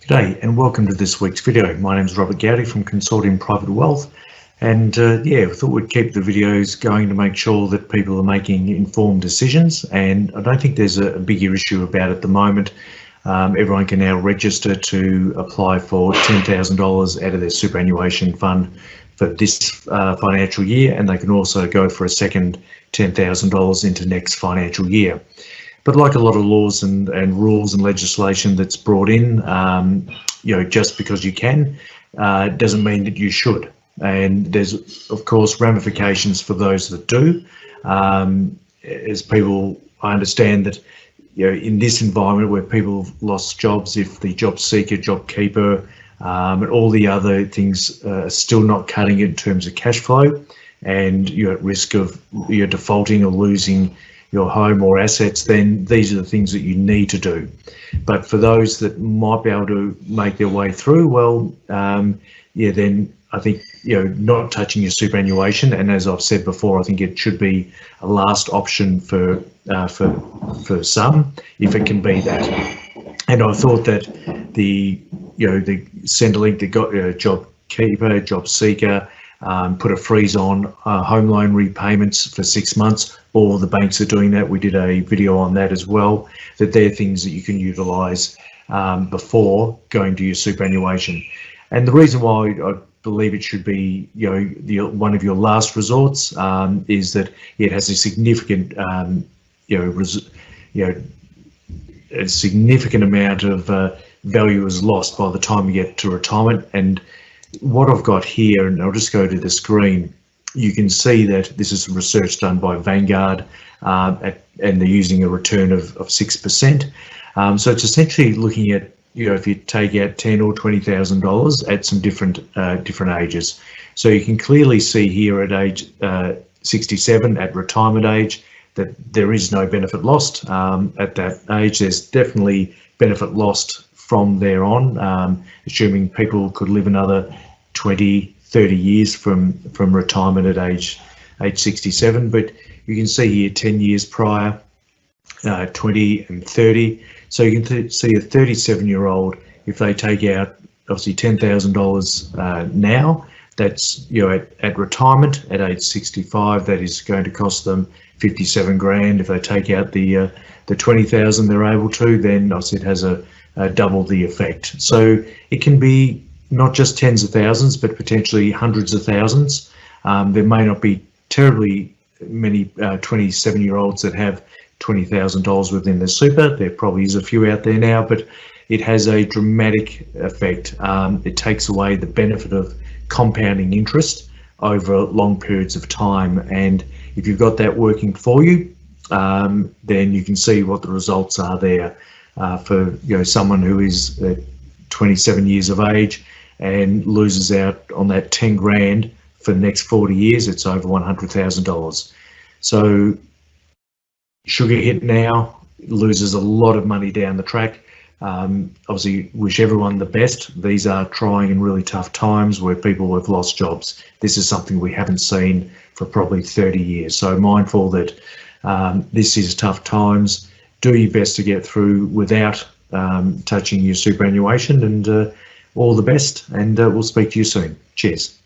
G'day and welcome to this week's video. My name is Robert Gowdy from Consortium Private Wealth, and I thought we'd keep the videos going to make sure that people are making informed decisions, and I don't think there's a bigger issue about it at the moment. Everyone can now register to apply for $10,000 out of their superannuation fund for this financial year, and they can also go for a second $10,000 into next financial year. But like a lot of laws and rules and legislation that's brought in, just because you can, doesn't mean that you should. And there's, of course, ramifications for those that do. As people, I understand that, in this environment where people have lost jobs, if the job seeker, job keeper, and all the other things are still not cutting it in terms of cash flow, and you're at risk of defaulting or losing your home or assets, then these are the things that you need to do. But for those that might be able to make their way through, well, then I think, not touching your superannuation, and as I've said before, I think it should be a last option for some, if it can be that. And I thought that the Centrelink that got job keeper, job seeker, put a freeze on home loan repayments for 6 months. All the banks are doing that. We did a video on that as well, that they're things that you can utilise before going to your superannuation. And the reason why I believe it should be one of your last resorts is that it has a significant a significant amount of value is lost by the time you get to retirement. And what I've got here, and I'll just go to the screen, you can see that this is research done by Vanguard, and they're using a return of 6%. So it's essentially looking at, if you take out $10,000 or $20,000 at some different ages. So you can clearly see here at age 67, at retirement age, that there is no benefit lost at that age. There's definitely benefit lost from there on, assuming people could live another 20, 30 years from retirement at age 67. But you can see here 10 years prior, 20 and 30. So you can see a 37-year-old, if they take out obviously $10,000 now, that's at retirement at age 65, that is going to cost them 57 grand. If they take out the 20,000 they're able to, then obviously it has a double the effect. So it can be not just tens of thousands, but potentially hundreds of thousands. There may not be terribly many 27-year-olds that have $20,000 within the super. There probably is a few out there now, but it has a dramatic effect. It takes away the benefit of compounding interest over long periods of time. And if you've got that working for you, then you can see what the results are there. For someone who is 27 years of age and loses out on that 10 grand for the next 40 years, it's over $100,000. So sugar hit now, loses a lot of money down the track. Obviously wish everyone the best. These are trying and really tough times where people have lost jobs. This is something we haven't seen for probably 30 years. So mindful that this is tough times. Do your best to get through without touching your superannuation, and all the best, and we'll speak to you soon. Cheers.